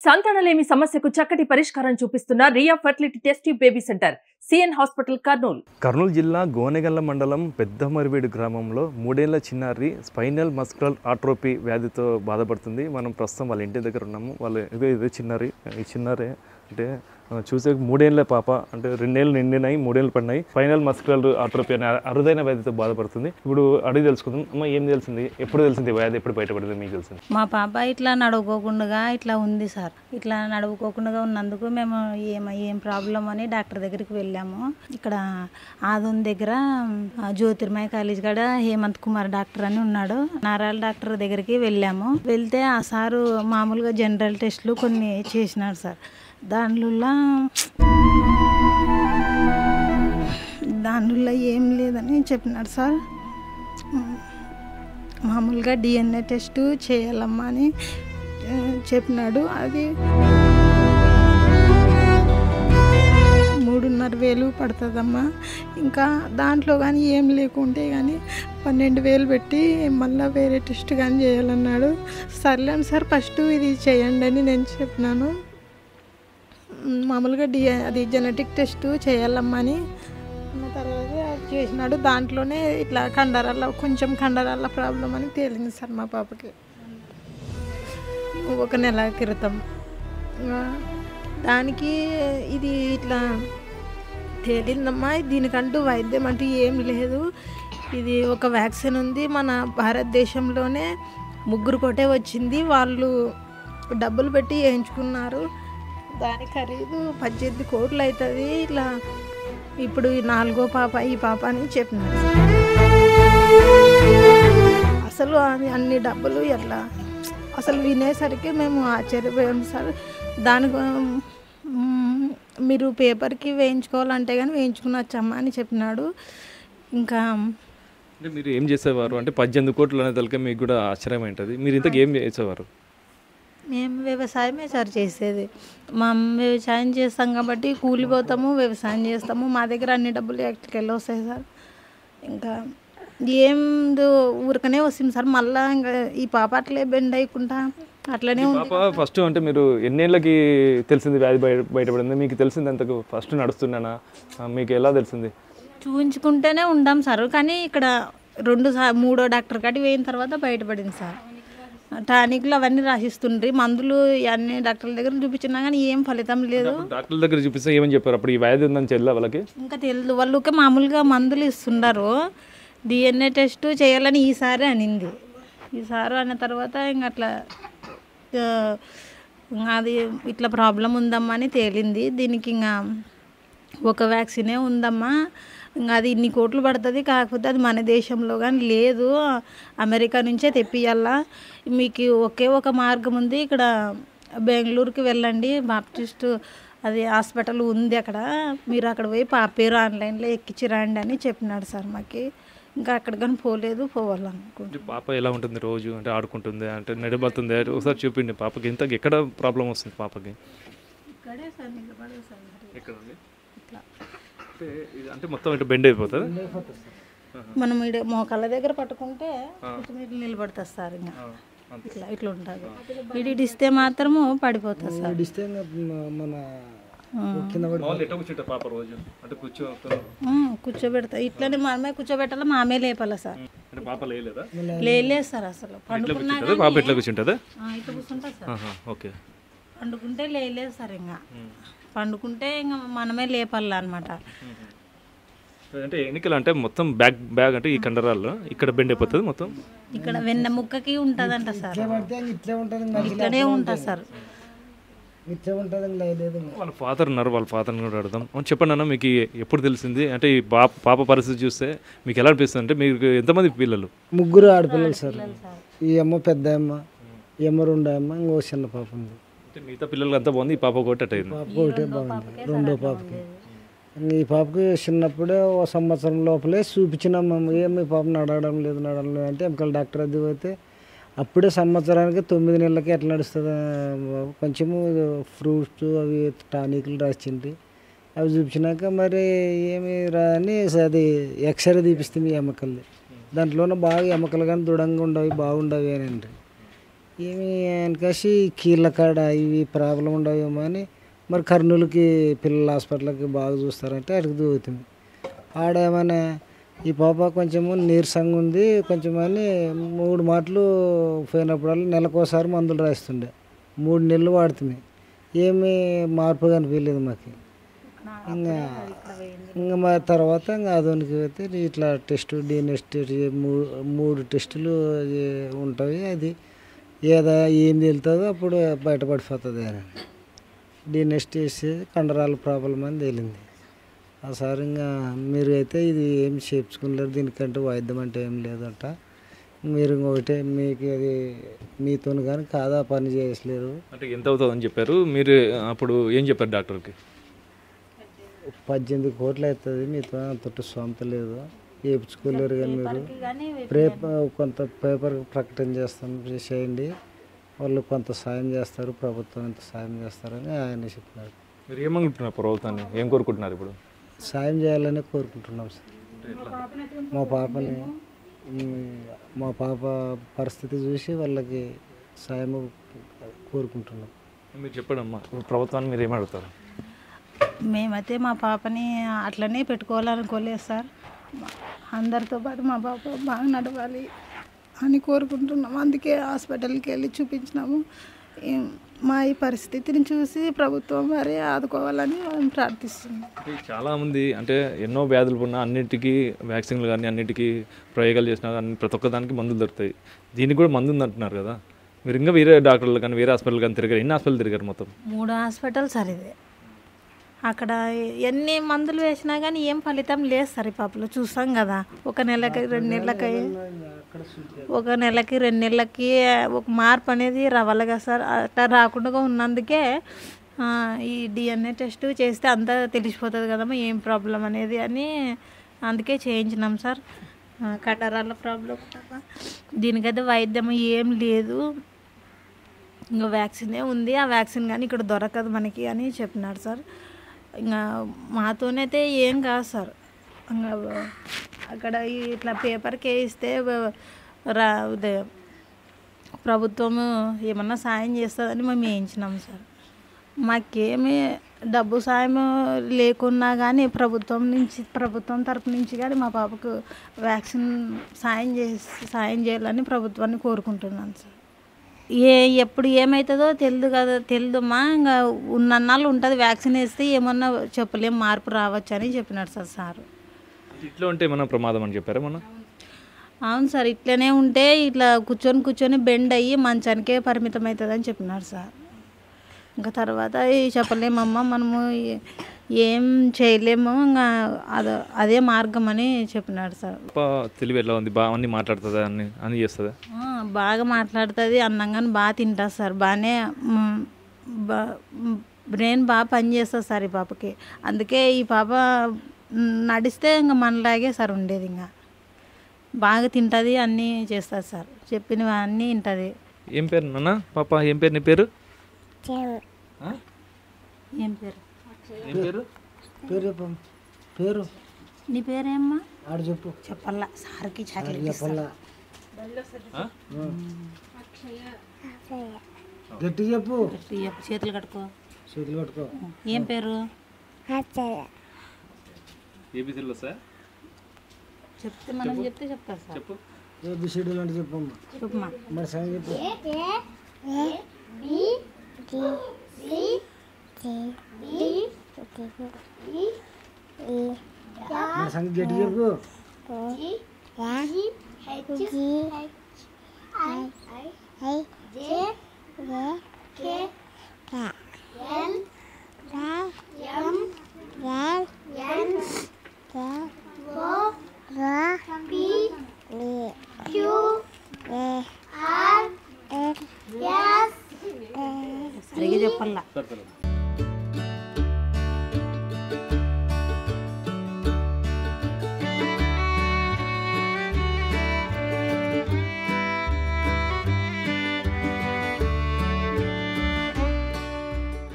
సంతానలేమి సమస్యకు చక్కటి పరిష్కారం చూపిస్తున్న Ria fertility test baby centre CN hospital Kurnool. Kurnool జిల్లా గోనెగల్ల మండలం పెద్దమరివేడు గ్రామంలో 3 ఏళ్ల చిన్నారి స్పైనల్ మస్కులర్ ఆట్రోపీ వ్యాధితో బాధపడుతుంది. మనం ప్రస్తుతం వాళ్ళ ఇంటి దగ్గర ఉన్నాము. వాళ్ళు ఇదే చిన్నారి, ఈ చిన్నారే అంటే చూసే 3 ఏళ్ల పాప, అంటే 2 ఏళ్ళు నిండినాయి, 3 ఏళ్ళు పడినాయి. స్పైనల్ మస్కులర్ ఆట్రోపీ అనే అరుదైన వ్యాధితో బాధపడుతుంది. ఇప్పుడు అడిగి తెలుసుకుందాం. అమ్మ, ఏం తెలిసింది? ఎప్పుడు తెలిసింది వ్యాధి? ఎప్పుడు బయటపడింది మీకు తెలిసింది? మా పాప ఇట్లా నడువుకోకుండా ఇట్లా ఉంది సార్. ఇట్లా నడువుకోకుండా ఉన్నందుకు మేము ఏం ప్రాబ్లం అని డాక్టర్ దగ్గరికి వెళ్ళాము. ఇక్కడ ఆదోన్ దగ్గర జ్యోతిర్మయ కాలేజ్ కాడ హేమంత్ కుమార్ డాక్టర్ అని ఉన్నాడు. నారాయణ డాక్టర్ దగ్గరికి వెళ్ళాము. వెళ్తే ఆ సారు మామూలుగా జనరల్ టెస్ట్లు కొన్ని చేసినాడు సార్. దానిలో ఏం లేదని చెప్పినాడు సార్. మామూలుగా డిఎన్ఏ టెస్ట్ చేయాలమ్మా అని చెప్పినాడు. అది 3,500 పడుతుందమ్మా. ఇంకా దాంట్లో కానీ ఏం లేకుంటే కానీ 12,000 పెట్టి మళ్ళీ వేరే టెస్ట్ కానీ చేయాలన్నాడు. సర్లేండి సార్, ఫస్ట్ ఇది చేయండి అని నేను చెప్పినాను. మామూలుగా అది జెనెటిక్ టెస్ట్ చేయాలమ్మా అని తర్వాత చేసినాడు. దాంట్లోనే ఇట్లా కొంచెం కండరాల ప్రాబ్లం అని తేలింది సార్ మా పాపకి 1 నెల క్రితం. దానికి ఇది ఇట్లా తేలిందమ్మా. దీనికంటూ వైద్యం అంటూ ఏం లేదు. ఇది ఒక వ్యాక్సిన్ ఉంది. మన భారతదేశంలోనే 3 కోటే వచ్చింది. వాళ్ళు డబ్బులు పెట్టి వేయించుకున్నారు. దాని ఖరీదు 18 కోట్లు అవుతుంది. ఇట్లా ఇప్పుడు 4వ పాప ఈ పాప అని చెప్పినారు. అసలు అన్ని డబ్బులు ఎట్లా అసలు వినేసరికి మేము ఆశ్చర్యపోయాం సార్. దానికి మీరు పేపర్కి వేయించుకోవాలంటే కానీ వేయించుకునొచ్చమ్మా అని చెప్పినాడు. ఇంకా అంటే మీరు ఏం చేసేవారు? అంటే 18 కోట్లు అనే తలకే మీకు కూడా ఆశ్చర్యం ఉంటుంది. మీరు ఇంతకు ఏం చేసేవారు? మేము వ్యవసాయమే సార్ చేసేది. వ్యవసాయం చేస్తాం కాబట్టి కూలిపోతాము, వ్యవసాయం చేస్తాము. మా దగ్గర అన్ని డబ్బులు ఎక్కడికెళ్ళి వస్తాయి సార్. ఇంకా ఊరికనే వస్తుంది సార్. మళ్ళీ ఇంకా ఈ పాప అట్లే బెండ్ అయ్యకుండా అట్లనే ఉంది. పాప ఫస్ట్ అంటే మీరు ఎన్నేళ్ళకి తెలిసింది వ్యాధి బయటపడింది? మీకు తెలిసింది అంతకు ఫస్ట్ నడుస్తున్నానా? మీకు ఎలా తెలిసింది? చూపించుకుంటేనే ఉండాం సార్. కానీ ఇక్కడ 3వ డాక్టర్ కాడికి పోయిన తర్వాత బయటపడింది సార్. టానిక్లు అవన్నీ రాసిస్తుండ్రి, మందులు అన్ని డాక్టర్ల దగ్గర చూపించినా కానీ ఏం ఫలితం లేదు. డాక్టర్ల దగ్గర చూపిస్తే ఏమని చెప్పారు? అప్పుడు ఈ వ్యాధి ఉందని చెల్లా వాళ్ళకి ఇంకా తెలియదు. వాళ్ళకి మామూలుగా మందులు ఇస్తున్నారు. డిఎన్ఏ టెస్ట్ చేయాలని ఈసారి అనింది. ఈసారి అన్న తర్వాత ఇంకా అట్లా అది ఇట్లా ప్రాబ్లం ఉందమ్మా అని తేలింది. దీనికి ఇంకా ఒక వ్యాక్సినే ఉందమ్మా. ఇంకా అది ఇన్ని కోట్లు పడుతుంది. కాకపోతే అది మన దేశంలో కానీ లేదు, అమెరికా నుంచే తెప్పియాలా. మీకు ఒకే ఒక మార్గం ఉంది. ఇక్కడ బెంగళూరుకి వెళ్ళండి, బాప్టిస్ట్ అది హాస్పిటల్ ఉంది అక్కడ. మీరు అక్కడ పోయి పాప పేరు ఆన్లైన్లో ఎక్కించి రండి అని చెప్పినాడు సార్ మాకు. ఇంకా అక్కడ కానీ పోలేదు, పోవాలనుకుంటే. పాప ఎలా ఉంటుంది రోజు? అంటే ఆడుకుంటుంది, అంటే నడిపోతుంది? ఒకసారి చూపిండి పాపకి. ఇంత ఎక్కడ ప్రాబ్లం వస్తుంది పాపకి? ఇక్కడే సార్, నిలబడే సార్. ఎక్కడండి? ఇట్లా అంటే మొత్తం ఇటు బెండ్ అయిపోతుంది. మనం ఇక్కడ మోకాళ్ళ దగ్గర పట్టుకుంటే మీరు నిలబడుతుంది సార్. ఇంకా ఇట్లా ఉంటుంది. ఇడిస్తే మాత్రము పడిపోతుంది సార్. కూర్చోబెడతా ఇట్లనే మనమే కూర్చోబెట్టాలి, మామే లేపాలి సార్. లేదు సార్, అసలు పండుకున్నా ఇట్లా కూర్చుంటుంది సార్. పండుకుంటే లేదు సార్. ఇంకా పండుకుంటే ఇంకా మనమే లేపాలి అనమాట. అంటే ఎన్నికలు అంటే మొత్తం బ్యాగ్ అంటే ఈ కండరాల్లో ఇక్కడ బెండ్ అయిపోతుంది మొత్తం. ఇక్కడ వెన్న ముక్కకి ఉంటుందంట సార్. ఇట్లనే ఉంటుంది సార్. వాళ్ళ ఫాదర్ ఉన్నారు, వాళ్ళ ఫాదర్ని కూడా అడదాం. చెప్పండి అన్న, మీకు ఎప్పుడు తెలిసింది? అంటే ఈ పాప పరిస్థితి చూస్తే మీకు ఎలా అనిపిస్తుంది? అంటే మీకు ఎంతమంది పిల్లలు? 3 ఆడపిల్లలు సార్. ఈ అమ్మ పెద్ద అమ్మ, ఈ అమ్మ 2 అమ్మ, ఇంకో చిన్న పాప ఉంది. మిగతా పిల్లలు అంతా బాగుంది, ఈ పాప ఒకటే అయింది. పాప ఒకటే బాగుంది. 2వ పాపకి ఈ పాపకి చిన్నప్పుడే 1 సంవత్సరం లోపలే చూపించినాం. ఏమి పాప నడవడం లేదు అంటే ఎంకల్ డాక్టర్ అది పోతే అప్పుడే సంవత్సరానికి 9 నెలలకి ఎట్లా నడుస్తుంది బాబు, కొంచెము ఫ్రూట్స్ అవి టానిక్లు రాసింది. అవి చూపించినాక మరి ఏమి అని అది ఎక్స్రే తీపిస్తుంది ఎముకల్ని. దాంట్లోనే బాగా ఎముకలు కానీ దృఢంగా ఉండవి, బాగుండవి అని అండి. ఏమి వెనకాసి కీళ్ళ కాడ ఇవి ప్రాబ్లం ఉండవేమో అని మరి కర్నూలుకి పిల్లల హాస్పిటల్కి బాగా చూస్తారంటే అక్కడికి దూకుతుంది. ఆడేమన్నా ఈ పాప కొంచెము నీరసంగా ఉంది కొంచెం అని 3 మాటలు పోయినప్పుడల్లా నెలకోసారి మందులు రాస్తుండే. 3 నెలలు వాడుతుంది. ఏమీ మార్పు కనిపించలేదు మాకు. ఇంకా మా తర్వాత ఇంకా ఆధునిక పోతే ఇట్లా టెస్ట్ డిఎన్ఏ టెస్ట్ 3 టెస్టులు ఉంటాయి. అది ఏం తేలుతుందో అప్పుడు బయటపడిపోతుంది అని డిఎన్ఏ టెస్ట్ కండరాల ప్రాబ్లం అని తేలింది. ఆ సార్ ఇంకా మీరు అయితే ఇది ఏం చేయించుకోలేరు, దీనికంటే వైద్యం అంటే ఏం లేదంట, మీరు ఇంకొకటే మీకు అది మీతో కానీ కాదా పని చేయలేరు. అంటే ఎంత అవుతుందని చెప్పారు మీరు? అప్పుడు ఏం చెప్పారు డాక్టర్కి? 18 కోట్లు అవుతుంది, మీతో అంతటి సొంత లేదు, చేయించుకోలేరు కానీ మీరు కొంత పేపర్ ప్రకటన చేయండి, వాళ్ళు కొంత సాయం చేస్తారు, ప్రభుత్వం ఎంత సాయం చేస్తారని ఆయన చెప్పినారు. మీరు ఏమనుకుంటున్నారు ప్రభుత్వాన్ని? ఏం కోరుకుంటున్నారు ఇప్పుడు? సాయం చేయాలని కోరుకుంటున్నాం సార్. మా పాప పరిస్థితి చూసి వాళ్ళకి సాయం కోరుకుంటున్నాం. మీరు చెప్పండమ్మా, ప్రభుత్వాన్ని మీరు ఏమడుగుతారు? మేమైతే మా పాపని అట్లనే పెట్టుకోవాలనుకోలేదు సార్. అందరితో పాటు మా పాప బాగా నడవాలి అని కోరుకుంటున్నాం. అందుకే హాస్పిటల్కి వెళ్ళి చూపించినాము. మా ఈ పరిస్థితిని చూసి ప్రభుత్వం వారే ఆదుకోవాలని మేము ప్రార్థిస్తున్నాం. చాలామంది అంటే ఎన్నో వ్యాధులు ఉన్న అన్నిటికీ వ్యాక్సిన్లు కానీ అన్నిటికీ ప్రయోగాలు చేసినా కానీ ప్రతి ఒక్కదానికి మందులు దొరుకుతాయి. దీనికి కూడా మందు ఉంది అంటున్నారు కదా, మీరు ఇంకా వేరే డాక్టర్లు కానీ వేరే హాస్పిటల్ కానీ తిరిగారు? ఎన్ని హాస్పిటల్ తిరిగారు? మొత్తం 3 హాస్పిటల్ సార్. ఇదే అక్కడ ఎన్ని మందులు వేసినా కానీ ఏం ఫలితం లేదు సార్. ఈ పాపలో చూస్తాం కదా, 1 నెలకి 2 నెలలకి 1 నెలకి 2 నెలలకి ఒక మార్పు అనేది రావాలి కదా సార్. అట్లా రాకుండా ఉన్నందుకే ఈ డిఎన్ఏ టెస్ట్ చేస్తే అంతా తెలిసిపోతుంది కదమ్మా ఏం ప్రాబ్లం అనేది అని అందుకే చేయించినాం సార్. కండరాల ప్రాబ్లం దీనికైతే వైద్యం ఏం లేదు, ఇంకా వ్యాక్సినే ఉంది. ఆ వ్యాక్సిన్ కానీ ఇక్కడ దొరకదు మనకి అని చెప్పినారు సార్. ఇంకా మాతోనైతే ఏం కాదు సార్. ఇంకా అక్కడ ఇట్లా పేపర్కి వేయిస్తే ప్రభుత్వం ఏమన్నా సాయం చేస్తుందని మేము వేయించినాం సార్. మాకేమీ డబ్బు సాయం లేకున్నా కానీ ప్రభుత్వం తరపు నుంచి కానీ మా పాపకు వ్యాక్సిన్ సాయం చేయాలని ప్రభుత్వాన్ని కోరుకుంటున్నాను సార్. ఎప్పుడు ఏమవుతుందో తెలియదమ్మా, ఇంకా ఉన్నన్నాళ్ళు ఉంటుంది. వ్యాక్సిన్ వేస్తే ఏమన్నా చెప్పలేం, మార్పు రావచ్చు అని చెప్పినాడు సార్. ఇట్లా ఉంటే ఏమన్నా ప్రమాదం అని చెప్పారా మొన్న? అవును సార్, ఇట్లనే ఉంటే ఇట్లా కూర్చొని బెండ్ అయ్యి మంచానికే పరిమితం అవుతుంది అని చెప్పినారు సార్. ఇంకా తర్వాత చెప్పలేమమ్మా, మనము ఏం చేయలేము, ఇంకా అదే మార్గం అని చెప్పినాడు సార్. తెలివి ఎలా ఉంది? బాగా అన్నీ మాట్లాడుతుందా? అన్నీ చేస్తుందా? బాగా మాట్లాడుతుంది, అన్నంగానే బాగా తింటుంది సార్. బాగానే బ్రెయిన్ బాగా పనిచేస్తుంది సార్ ఈ పాపకి. అందుకే ఈ పాప నడిస్తే ఇంకా మనలాగే సార్ ఉండేది. ఇంకా బాగా తింటుంది, అన్నీ చేస్తుంది సార్, చెప్పినవి అన్నీ వింటుంది. ఏం పేరు నాన్న? పాప ఏం పేరు? నీ పేరు? ఏం పేరు? పేరు నీ పేరేమ్మా? ఆడు చెప్పు. చెప్పల్లా సార్కి చెప్పల్లా, గట్టి చెప్పు. చేతులు కట్టుకో. ఏం పేరు? చెప్తే మనం చెప్తారు సార్. చెప్పు. ఏబిసిడీలు అంటే చెప్పమ్మా. చెప్పమ్మా. మరి సాయం చెప్పు. మరి సంగతి గట్టి చెప్పు. సరిగా చెప్పల్లా.